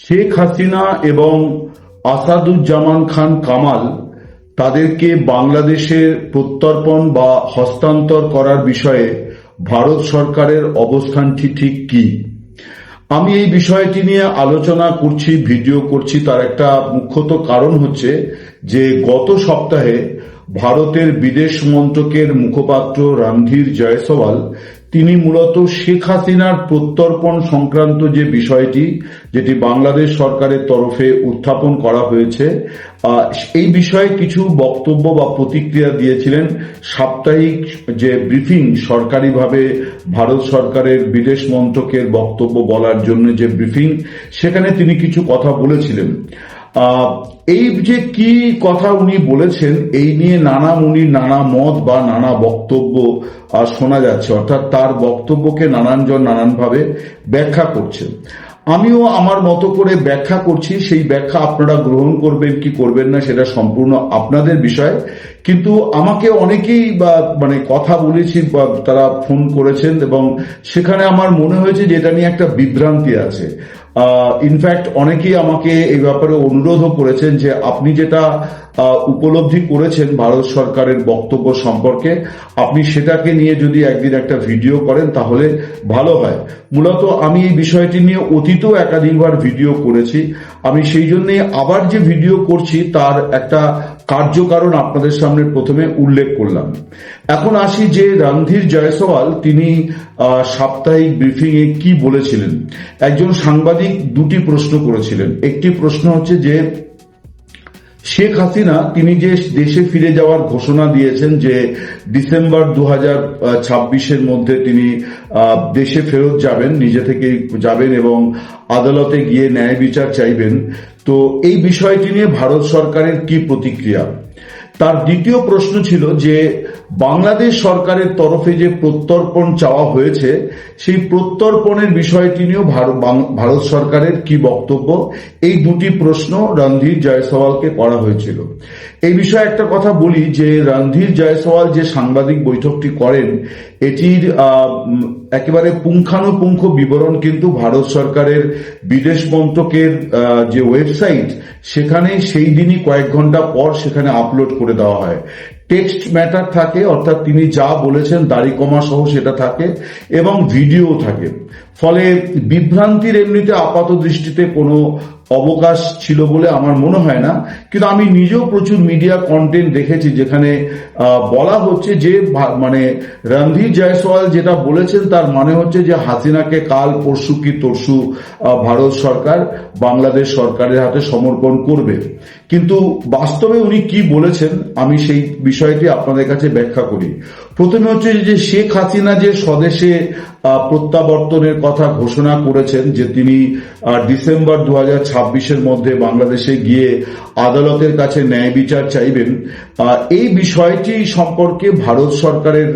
শেখ হাসিনা এবং আসাদুজ্জামান খান কামাল তাদেরকে বাংলাদেশের প্রত্যর্পণ বা হস্তান্তর করার বিষয়ে ভারত সরকারের অবস্থানটি ঠিক কি? আমি এই বিষয়টি নিয়ে আলোচনা করছি, ভিডিও করছি, তার একটা মুখ্যত কারণ হচ্ছে যে গত সপ্তাহে ভারতের বিদেশ মন্ত্রকের মুখপাত্র রণধীর জয়সওয়াল তিনি মূলত শেখ হাসিনার প্রত্যর্পণ সংক্রান্ত যে বিষয়টি যেটি বাংলাদেশ সরকারের তরফে উত্থাপন করা হয়েছে এই বিষয়ে কিছু বক্তব্য বা প্রতিক্রিয়া দিয়েছিলেন। সাপ্তাহিক যে ব্রিফিং সরকারিভাবে ভারত সরকারের বিদেশ মন্ত্রকের বক্তব্য বলার জন্য যে ব্রিফিং, সেখানে তিনি কিছু কথা বলেছিলেন। এই যে কি কথা উনি বলেছেন এই নিয়ে নানা মুনির নানা মত বা নানা বক্তব্য শোনা যাচ্ছে, অর্থাৎ তার বক্তব্যকে নানানজন নানানভাবে ব্যাখ্যা করছেন। আমিও আমার মতো করে ব্যাখ্যা করছি, সেই ব্যাখ্যা আপনারা গ্রহণ করবেন কি করবেন না সেটা সম্পূর্ণ আপনাদের বিষয়। কিন্তু আমাকে অনেকেই কথা বলেছি বা তারা ফোন করেছেন এবং সেখানে আমার মনে হয়েছে যে এটা নিয়ে একটা বিভ্রান্তি আছে। ইনফ্যাক্ট অনেকেই আমাকে এই ব্যাপারে অনুরোধও করেছেন যে আপনি যেটা উপলব্ধি করেছেন ভারত সরকারের বক্তব্য সম্পর্কে আপনি সেটাকে নিয়ে যদি একদিন একটা ভিডিও করেন তাহলে ভালো হয়। মূলত আমি এই বিষয়টি নিয়ে অতীতেও একাধিকবার ভিডিও করেছি, আমি সেই জন্যই আবার যে ভিডিও করছি তার একটা কার্যকারণ আপনাদের সামনে প্রথমে উল্লেখ করলাম। এখন আসি যে রণধীর জয়সওয়াল তিনি সাপ্তাহিক ব্রিফিং এ কি বলেছিলেন। একজন সাংবাদিক দুটি প্রশ্ন করেছিলেন। একটি প্রশ্ন হচ্ছে যে শেখ হাসিনা তিনি যে দেশে ফিরে যাওয়ার ঘোষণা দিয়েছেন যে ডিসেম্বর 2026-এর মধ্যে তিনি দেশে ফেরত যাবেন, নিজে থেকে যাবেন এবং আদালতে গিয়ে ন্যায় বিচার চাইবেন, তো এই বিষয়টি নিয়ে ভারত সরকারের কি প্রতিক্রিয়া। তার দ্বিতীয় প্রশ্ন ছিল যে বাংলাদেশ সরকারের তরফে যে প্রত্যর্পণ চাওয়া হয়েছে সেই প্রত্যর্পণের বিষয়টি নিয়েও ভারত সরকারের কি বক্তব্য। এই দুটি প্রশ্ন রণধীর জয়সওয়ালকে করা হয়েছিল। এই বিষয়ে একটা কথা বলি যে রণধীর জয়সওয়াল যে সাংবাদিক বৈঠকটি করেন এটির একেবারে পুঙ্খানুপুঙ্খ বিবরণ কিন্তু ভারত সরকারের বিদেশ মন্ত্রকের যে ওয়েবসাইট সেখানে সেই দিনই কয়েক ঘন্টা পর সেখানে আপলোড করে দেওয়া হয়। টেক্সট ম্যাটার থাকে, অর্থাৎ তিনি যা বলেছেন দাড়ি কমা সহ সেটা থাকে এবং ভিডিও থাকে। ফলে বিভ্রান্তির এমনিতে আপাত দৃষ্টিতে কোনো অবকাশ ছিল বলে আমার মনে হয় না। কিন্তু আমি নিজেও প্রচুর মিডিয়া কন্টেন্ট দেখেছি যেখানে বলা হচ্ছে যে রণধীর জয়সওয়াল যেটা বলেছেন তার মানে হচ্ছে যে হাসিনাকে কাল পরশু কি তরশু ভারত সরকার বাংলাদেশ সরকারের হাতে সমর্পণ করবে। কিন্তু বাস্তবে উনি কি বলেছেন আমি সেই বিষয়টি আপনাদের কাছে ব্যাখ্যা করি। প্রথমে হচ্ছে যে শেখ হাসিনা যে স্বদেশে প্রত্যাবর্তনের কথা ঘোষণা করেছেন যে তিনি ডিসেম্বর 2026-এর মধ্যে বাংলাদেশে গিয়ে আদালতের কাছে ন্যায় বিচার চাইবেন, এই বিষয়টি সম্পর্কে ভারত সরকারের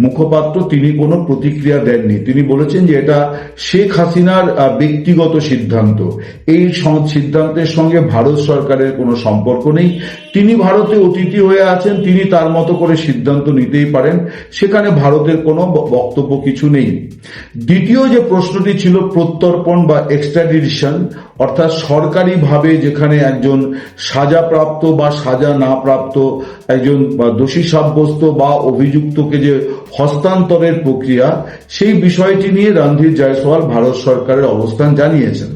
মুখপাত্র তিনি কোনো প্রতিক্রিয়া দেননি। তিনি বলেছেন যে এটা শেখ হাসিনার ব্যক্তিগত সিদ্ধান্ত, এই সিদ্ধান্তের সঙ্গে ভারত সরকারের কোনো সম্পর্ক নেই। তিনি ভারতে অতিথি হয়ে আছেন, তিনি তার মতো করে সিদ্ধান্ত নিতেই পারেন, সেখানে ভারতের কোনো বক্তব্য কিছু নেই। দ্বিতীয় যে প্রশ্নটি ছিল প্রত্যর্পণ বা এক্সট্রাডিশন, অর্থাৎ সরকারিভাবে যেখানে একজন সাজাপ্রাপ্ত বা সাজা না প্রাপ্ত একজন দোষী সাব্যস্ত বা অভিযুক্তকে যে হস্তান্তরের প্রক্রিয়া, সেই বিষয়টি নিয়ে রণধীর জয়সওয়াল ভারত সরকারের অবস্থান জানিয়েছেন।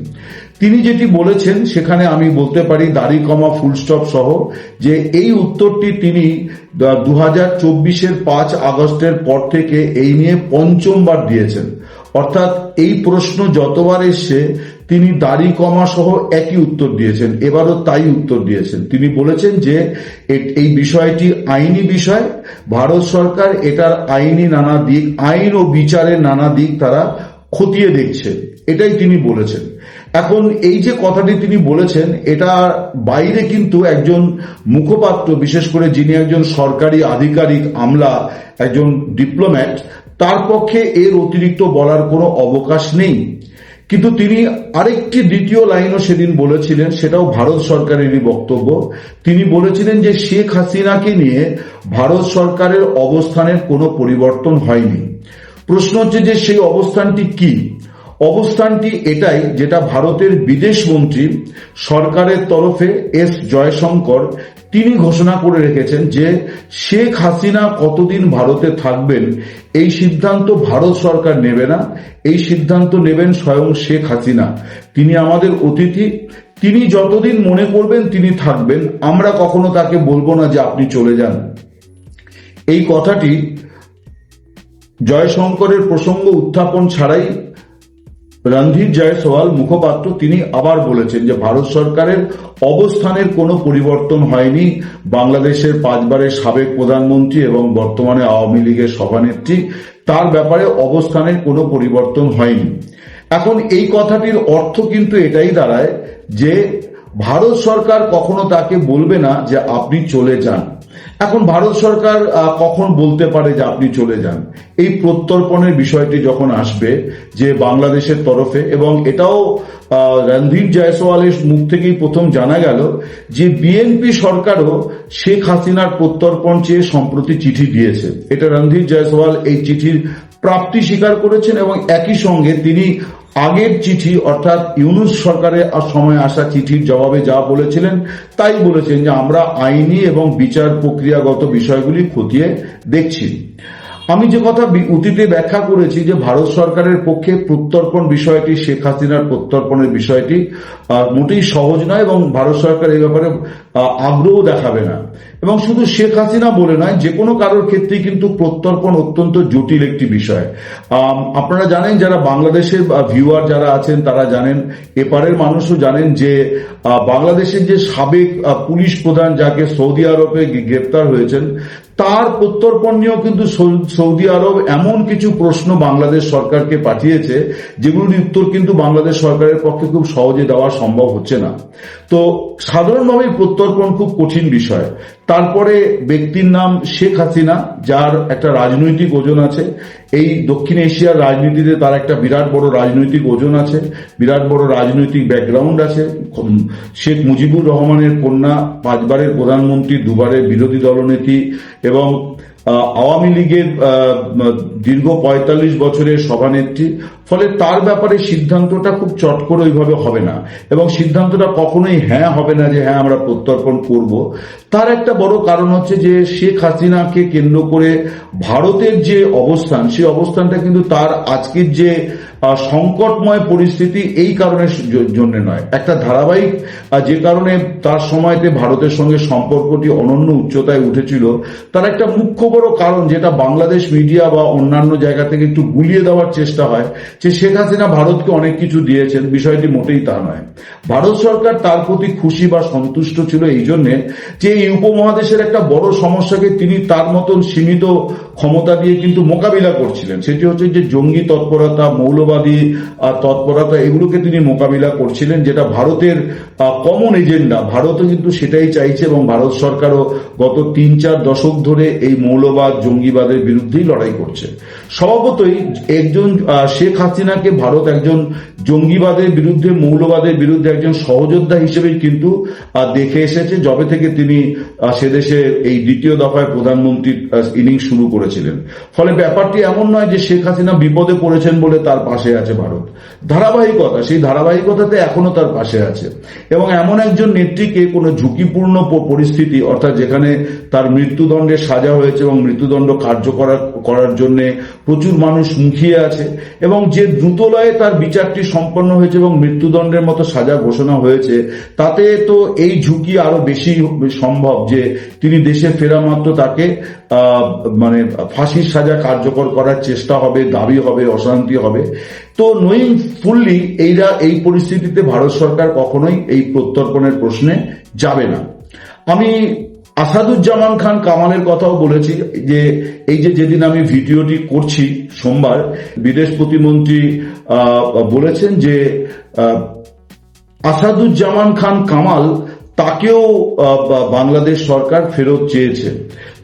তিনি যেটি বলেছেন সেখানে আমি বলতে পারি দাড়ি কমা ফুলস্টপ সহ যে এই উত্তরটি তিনি 2024-এর 5 আগস্টের পর থেকে এই নিয়ে পঞ্চমবার দিয়েছেন। অর্থাৎ এই প্রশ্ন যতবার এসছে তিনি দাড়ি কমা সহ একই উত্তর দিয়েছেন, এবারও তাই উত্তর দিয়েছেন। তিনি বলেছেন যে এই বিষয়টি আইনি বিষয়, ভারত সরকার এটার আইনি নানা দিক, আইন ও বিচারের নানা দিক তারা খতিয়ে দেখছে, এটাই তিনি বলেছেন। এখন এই যে কথাটি তিনি বলেছেন এটা বাইরে কিন্তু একজন মুখপাত্র, বিশেষ করে যিনি একজন সরকারি আধিকারিক, আমলা, একজন ডিপ্লোম্যাট, তার পক্ষে এর অতিরিক্ত বলার কোনো অবকাশ নেই। কিন্তু তিনি আরেকটি দ্বিতীয় লাইনও সেদিন বলেছিলেন, সেটাও ভারত সরকারেরই বক্তব্য। তিনি বলেছিলেন যে শেখ হাসিনাকে নিয়ে ভারত সরকারের অবস্থানের কোনো পরিবর্তন হয়নি। প্রশ্ন হচ্ছে যে সেই অবস্থানটি কি। অবস্থানটি এটাই, যেটা ভারতের বিদেশ মন্ত্রী সরকারের তরফে এস জয়শঙ্কর তিনি ঘোষণা করে রেখেছেন যে শেখ হাসিনা কতদিন ভারতে থাকবেন এই সিদ্ধান্ত ভারত সরকার নেবে না, এই সিদ্ধান্ত নেবেন স্বয়ং শেখ হাসিনা। তিনি আমাদের অতিথি, তিনি যতদিন মনে করবেন তিনি থাকবেন, আমরা কখনো তাকে বলবো না যে আপনি চলে যান। এই কথাটি জয়শঙ্করের প্রসঙ্গ উত্থাপন ছাড়াই রণধীর জয়সওয়াল মুখপাত্র তিনি আবার বলেছেন যে ভারত সরকারের অবস্থানের কোনো পরিবর্তন হয়নি। বাংলাদেশের 5 বারের সাবেক প্রধানমন্ত্রী এবং বর্তমানে আওয়ামী লীগের সভানেত্রী, তার ব্যাপারে অবস্থানের কোনো পরিবর্তন হয়নি। এখন এই কথাটির অর্থ কিন্তু এটাই দাঁড়ায় যে ভারত সরকার কখনো তাকে বলবে না যে আপনি চলে যান। এখন ভারত সরকার কখন বলতে পারে যে আপনি চলে যান? এই প্রত্যর্পণের বিষয়টি যখন আসবে যে বাংলাদেশের তরফে, এবং এটাও রণধীর জয়সওয়ালের মুখ থেকেই প্রথম জানা গেল যে বিএনপি সরকারও শেখ হাসিনার প্রত্যর্পণ চেয়ে সম্প্রতি চিঠি দিয়েছে। এটা রণধীর জয়সওয়াল এই চিঠির প্রাপ্তি স্বীকার করেছেন এবং একই সঙ্গে তিনি আগের চিঠি অর্থাৎ ইউনূস সরকারের সময় আসা চিঠির জবাবে যা বলেছিলেন তাই বলেছেন যে আমরা আইনি এবং বিচার প্রক্রিয়াগত বিষয়গুলি খতিয়ে দেখছি। আমি যে কথা অতীতে ব্যাখ্যা করেছি যে ভারত সরকারের পক্ষে প্রত্যর্পণ বিষয়টি, শেখ হাসিনার প্রত্যর্পণের বিষয়টি মোটেই সহজ নয় এবং ভারত সরকার এই ব্যাপারে আগ্রহ দেখাবে না। এবং শুধু শেখ হাসিনা বলে নয়, যে কোনো কারোর ক্ষেত্রেই কিন্তু প্রত্যর্পণ অত্যন্ত জটিল একটি বিষয়। আপনারা জানেন, যারা বাংলাদেশের ভিউয়ার যারা আছেন তারা জানেন, এপারের মানুষও জানেন যে বাংলাদেশের যে সাবেক পুলিশ প্রধান যাকে সৌদি আরবে গ্রেপ্তার হয়েছেন, তার প্রত্যর্পণ নিয়েও কিন্তু সৌদি আরব এমন কিছু প্রশ্ন বাংলাদেশ সরকারকে পাঠিয়েছে যেগুলোর উত্তর কিন্তু বাংলাদেশ সরকারের পক্ষে খুব সহজে দেওয়া সম্ভব হচ্ছে না। তো সাধারণভাবে প্রত্যর্পণ খুব কঠিন বিষয়। তারপরে ব্যক্তির নাম শেখ হাসিনা, যার একটা রাজনৈতিক ওজন আছে। এই দক্ষিণ এশিয়ার রাজনীতিতে তার একটা বিরাট বড় রাজনৈতিক ওজন আছে, বিরাট বড় রাজনৈতিক ব্যাকগ্রাউন্ড আছে। শেখ মুজিবুর রহমানের কন্যা, 5 বারের প্রধানমন্ত্রী, 2 বারের বিরোধী দলনেত্রী এবং আওয়ামী লীগের দীর্ঘ 45 বছরের সভানেত্রী। ফলে তার ব্যাপারে সিদ্ধান্তটা খুব চট করে ওইভাবে হবে না এবং সিদ্ধান্তটা কখনোই হ্যাঁ হবে না যে হ্যাঁ আমরা প্রত্যর্পণ করব। তার একটা বড় কারণ হচ্ছে যে শেখ হাসিনাকে কেন্দ্র করে ভারতের যে অবস্থান, সেই অবস্থানটা কিন্তু তার আজকের যে সংকটময় পরিস্থিতি এই কারণের জন্য নয়, একটা ধারাবাহিক যে কারণে তার সময়তে ভারতের সঙ্গে সম্পর্কটি অনন্য উচ্চতায় উঠেছিল, তার একটা মুখ্য বড় কারণ যেটা বাংলাদেশ মিডিয়া বা অন্যান্য জায়গা থেকে একটু গুলিয়ে দেওয়ার চেষ্টা হয় যে শেখ হাসিনা ভারতকে অনেক কিছু দিয়েছেন। বিষয়টি মোটেই তা নয়। ভারত সরকার তার প্রতি খুশি বা সন্তুষ্ট ছিল এই জন্যে যে এই উপমহাদেশের একটা বড় সমস্যাকে তিনি তার মতন সীমিত ক্ষমতা দিয়ে কিন্তু মোকাবিলা করছিলেন। সেটি হচ্ছে যে জঙ্গি তৎপরতা, মৌলবাদী তৎপরতা, এগুলোকে তিনি মোকাবিলা করছিলেন, যেটা ভারতের কমন এজেন্ডা। ভারতও কিন্তু সেটাই চাইছে এবং ভারত সরকারও গত 3-4 দশক ধরে এই মৌলবাদ, জঙ্গিবাদের বিরুদ্ধেই লড়াই করছে। স্বভাবতই একজন শেখ হাসিনাকে ভারত একজন জঙ্গিবাদের বিরুদ্ধে, মৌলবাদের বিরুদ্ধে একজন সহযোদ্ধা হিসেবেই কিন্তু দেখে এসেছে যবে থেকে তিনি সেদেশে এই দ্বিতীয় দফায় প্রধানমন্ত্রীর ইনিংস শুরু করেছিলেন। ফলে ব্যাপারটি এমন নয় যে শেখ হাসিনা বিপদে পড়েছেন বলে তার পাশে আছে ভারত। ধারাবাহিকতা, সেই ধারাবাহিকতাতে এখনো তার পাশে আছে এবং এমন একজন নেত্রীকে কোনো ঝুঁকিপূর্ণ পরিস্থিতি, অর্থাৎ যেখানে তার মৃত্যুদণ্ডের সাজা হয়েছে এবং মৃত্যুদণ্ড কার্যকর করার জন্য প্রচুর মানুষ মুখিয়ে আছে এবং যে দ্রুতলয়ে তার বিচারটি সম্পন্ন হয়েছে এবং মৃত্যুদণ্ডের মতো সাজা ঘোষণা হয়েছে, তাতে তো এই ঝুঁকি আরো বেশি সম্ভব যে তিনি দেশে ফেরা মাত্র তাকে মানে ফাঁসির সাজা কার্যকর করার চেষ্টা হবে, দাবি হবে, অশান্তি হবে। তো নোয়িং ফুললি এই পরিস্থিতিতে ভারত সরকার কখনোই এই প্রত্যর্পণের প্রশ্নে যাবে না। আমি আসাদুজ্জামান খান কামালের কথাও বলেছি যে এই যেদিন আমি ভিডিওটি করছি সোমবার, বিদেশ প্রতিমন্ত্রী বলেছেন যে আসাদুজ্জামান খান কামাল তাকেও বাংলাদেশ সরকার ফেরত চেয়েছে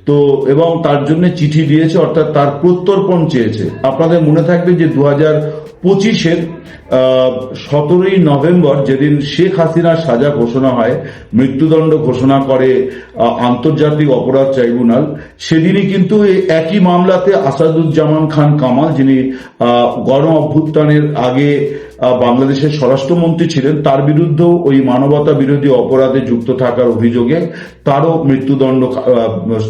তো, এবং তার জন্য চিঠি দিয়েছে, অর্থাৎ তার প্রত্যর্পণ চেয়েছে। আপনাদের মনে থাকবে যে 25-এর 17ই নভেম্বর যেদিন শেখ হাসিনার সাজা ঘোষণা হয়, মৃত্যুদণ্ড ঘোষণা করে আন্তর্জাতিক অপরাধ ট্রাইব্যুনাল, সেদিনই কিন্তু এই একই মামলাতে আসাদুজ্জামান খান কামাল, যিনি গণ অভ্যুত্থানের আগে বাংলাদেশের স্বরাষ্ট্রমন্ত্রী ছিলেন, তার বিরুদ্ধেও ওই মানবতা বিরোধী অপরাধে যুক্ত থাকার অভিযোগে তারও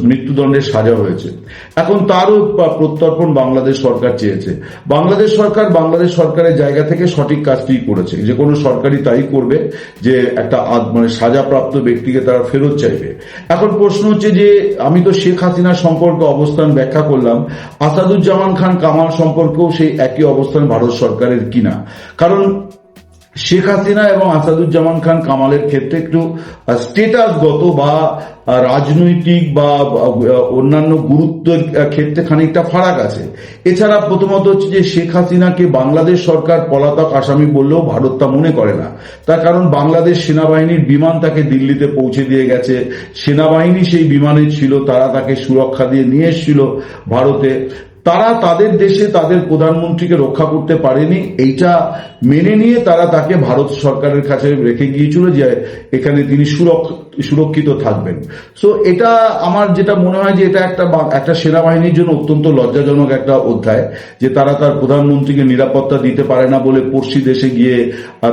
মৃত্যুদণ্ডের সাজা হয়েছে। এখন তারও প্রত্যর্পণ বাংলাদেশ সরকার চেয়েছে। বাংলাদেশ সরকারের জায়গা থেকে সঠিক কাজটি করেছে, যে কোনো সরকারই তাই করবে, যে একটা সাজাপ্রাপ্ত ব্যক্তিকে তারা ফেরত চাইবে। এখন প্রশ্ন হচ্ছে যে আমি তো শেখ হাসিনার সম্পর্কে অবস্থান ব্যাখ্যা করলাম, আসাদুজ্জামান খান কামাল সম্পর্কেও সেই একই অবস্থান ভারত সরকারের কিনা। কারণ শেখ হাসিনা এবং আসাদুজ্জামান খান কামালের ক্ষেত্রে একটু স্টেটাসগত বা রাজনৈতিক বা অন্যান্য গুরুত্বের ক্ষেত্রে খানিকটা ফারাক আছে। এছাড়া প্রথমত হচ্ছে যে শেখ হাসিনাকে বাংলাদেশ সরকার পলাতক আসামি বললেও ভারত তা মনে করে না। তার কারণ বাংলাদেশ সেনাবাহিনীর বিমান তাকে দিল্লিতে পৌঁছে দিয়ে গেছে, সেনাবাহিনী সেই বিমানে ছিল, তারা তাকে সুরক্ষা দিয়ে নিয়ে এসেছিল ভারতে। তারা তাদের দেশে তাদের প্রধানমন্ত্রীকে রক্ষা করতে পারেনি, এইটা মেনে নিয়ে তারা তাকে ভারত সরকারের কাছে রেখে গিয়েছিল যে এখানে তিনি সুরক্ষিত থাকবেন। সো এটা আমার যেটা মনে হয় যে এটা একটা সেনাবাহিনীর জন্য অত্যন্ত লজ্জাজনক একটা অধ্যায়, যে তারা তার প্রধানমন্ত্রীকে নিরাপত্তা দিতে পারে না বলে পড়শি দেশে গিয়ে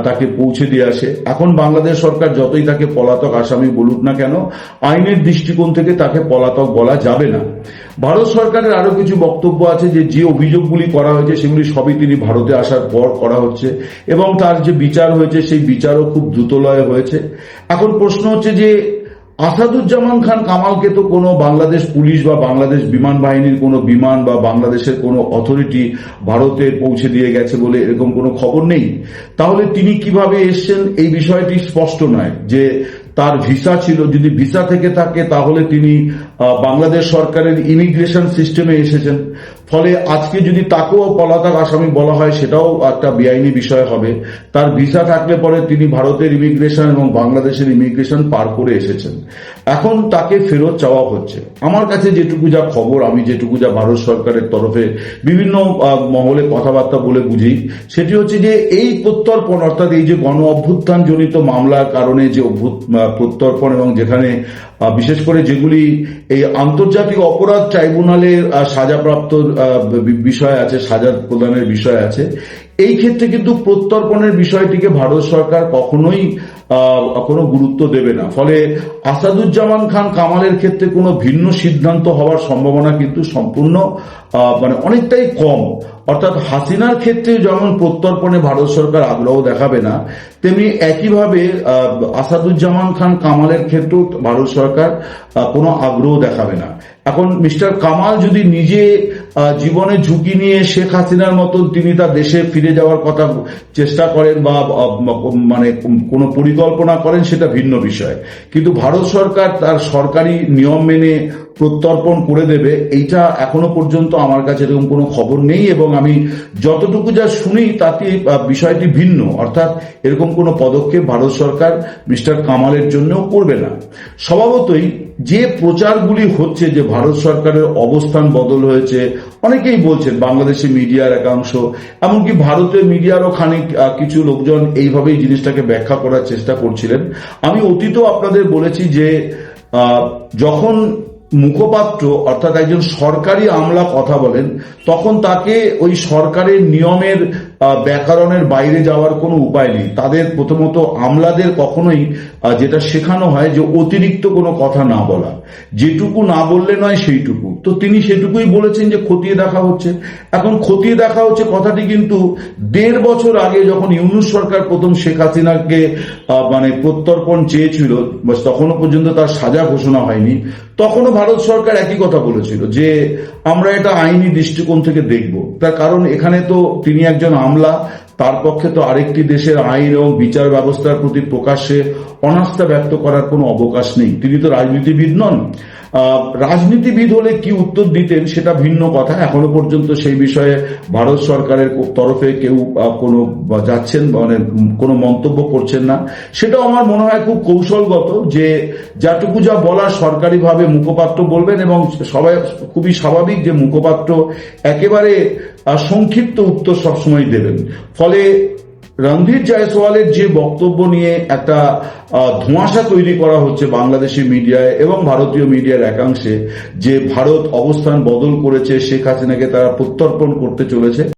তাকে পৌঁছে দিয়ে আসে। এখন বাংলাদেশ সরকার যতই তাকে পলাতক আসামি বলুক না কেন, আইনের দৃষ্টিকোণ থেকে তাকে পলাতক বলা যাবে না। ভারত সরকারের আরো কিছু বক্তব্য আছে যে অভিযোগগুলি করা হয়েছে সেগুলি সবই তিনি ভারতে আসার পর করা হচ্ছে, এবং তার যে বিচার হয়েছে সেই বিচারও খুব দ্রুতলয়ে হয়েছে। এখন প্রশ্ন হচ্ছে যে আসাদুজ্জামান খান কামালকে তো কোনো বাংলাদেশ পুলিশ বা বাংলাদেশ বিমান বাহিনীর কোনো বিমান বা বাংলাদেশের কোনো অথরিটি ভারতে পৌঁছে দিয়ে গেছে বলে এরকম কোনো খবর নেই। তাহলে তিনি কিভাবে এসেছেন এই বিষয়টি স্পষ্ট নয়। যে তার ভিসা ছিল, যদি ভিসা থেকে থাকে তাহলে তিনি বাংলাদেশ সরকারের ইমিগ্রেশন সিস্টেমে এসেছেন। ফলে আজকে যদি তাকেও পলাতক আসামি বলা হয় সেটাও একটা বেআইনি বিষয় হবে। তার ভিসা থাকলে পরে তিনি ভারতের ইমিগ্রেশন এবং বাংলাদেশের ইমিগ্রেশন পার করে এসেছেন, এখন তাকে ফেরত চাওয়া হচ্ছে। আমার কাছে যেটুকু যা খবর, আমি যেটুকু যা ভারত সরকারের তরফে বিভিন্ন মহলে কথাবার্তা বলে বুঝি, সেটি হচ্ছে যে এই প্রত্যর্পণ, অর্থাৎ এই যে গণ অভ্যুত্থান জনিত মামলার কারণে যে প্রত্যর্পণ, এবং যেখানে বিশেষ করে যেগুলি এই আন্তর্জাতিক অপরাধ ট্রাইব্যুনালের সাজাপ্রাপ্ত বিষয় আছে, সাজা প্রদানের বিষয় আছে, এই ক্ষেত্রে কিন্তু প্রত্যর্পণের বিষয়টিকে ভারত সরকার কখনোই কোনো গুরুত্ব দেবে না। ফলে আসাদুজ্জামান খান কামালের ক্ষেত্রে কোনো ভিন্ন সিদ্ধান্ত হওয়ার সম্ভাবনা কিন্তু সম্পূর্ণ অনেকটাই কম। অর্থাৎ হাসিনার ক্ষেত্রে যেমন প্রত্যর্পণে ভারত সরকার আগ্রহ দেখাবে না, তেমনি একইভাবে আসাদুজ্জামান খান কামালের ক্ষেত্রেও ভারত সরকার কোনো আগ্রহ দেখাবে না। এখন মিস্টার কামাল যদি নিজে জীবনে ঝুঁকি নিয়ে শেখ হাসিনার মতন তিনি তার দেশে ফিরে যাওয়ার কথা চেষ্টা করেন বা কোনো পরিকল্পনা করেন, সেটা ভিন্ন বিষয়। কিন্তু ভারত সরকার তার সরকারি নিয়ম মেনে প্রত্যর্পণ করে দেবে, এইটা এখনো পর্যন্ত আমার কাছে এরকম কোনো খবর নেই। এবং আমি যতটুকু যা শুনি তাতে বিষয়টি ভিন্ন, অর্থাৎ এরকম কোনো পদক্ষেপ ভারত সরকার মিস্টার কামালের জন্যও করবে না। স্বভাবতই যে প্রচারগুলি হচ্ছে যে ভারত সরকারের অবস্থান বদল হয়েছে, অনেকেই বলছেন, বাংলাদেশি মিডিয়ার একাংশ, এমনকি ভারতের মিডিয়ারও কিছু লোকজন এইভাবেই জিনিসটাকে ব্যাখ্যা করার চেষ্টা করছিলেন। আমি অতীতেও আপনাদের বলেছি যে যখন মুখপাত্র অর্থাৎ একজন সরকারি আমলা কথা বলেন, তখন তাকে ওই সরকারের নিয়মের ব্যাকরণের বাইরে যাওয়ার কোনো উপায় নেই। তাদের প্রথমত আমলাদের কখনোই যেটা শেখানো হয় যে অতিরিক্ত কোনো কথা না বলা, যেটুকু না বললে নয় সেইটুকু। তো তিনি সেটুকুই বলেছেন যে খতিয়ে দেখা হচ্ছে। এখন খতিয়ে দেখা হচ্ছে কথাটি কিন্তু 1.5 বছর আগে যখন ইউনূস সরকার প্রথম শেখ হাসিনাকে প্রত্যর্পণ চেয়েছিল, তখনও পর্যন্ত তার সাজা ঘোষণা হয়নি, তখনও ভারত সরকার একই কথা বলেছিল যে আমরা এটা আইনি দৃষ্টিকোণ থেকে দেখব। তার কারণ এখানে তো তিনি একজন আমলা, তার পক্ষে তো আরেকটি দেশের আইন এবং বিচার ব্যবস্থার প্রতি প্রকাশ্যে অনাস্থা ব্যক্ত করার কোনো অবকাশ নেই। তিনি তো রাজনীতিবিদ নন। রাজনীতিবিদ হলে কি উত্তর দিতেন সেটা ভিন্ন কথা। এখনো পর্যন্ত সেই বিষয়ে ভারত সরকারের তরফে কেউ কোনো যাচ্ছেন মানে কোনো মন্তব্য করছেন না। সেটাও আমার মনে হয় খুব কৌশলগত, যে যাটুকু যা বলার সরকারিভাবে মুখপাত্র বলবেন, এবং সবাই খুবই স্বাভাবিক যে মুখপাত্র একেবারে সংক্ষিপ্ত উত্তর সবসময় দেবেন। ফলে রণধীর জয়সওয়ালের যে বক্তব্য নিয়ে একটা ধোঁয়াশা তৈরি করা হচ্ছে বাংলাদেশি মিডিয়ায় এবং ভারতীয় মিডিয়ার একাংশে, যে ভারত অবস্থান বদল করেছে, শেখ হাসিনাকে তারা প্রত্যর্পণ করতে চলেছে,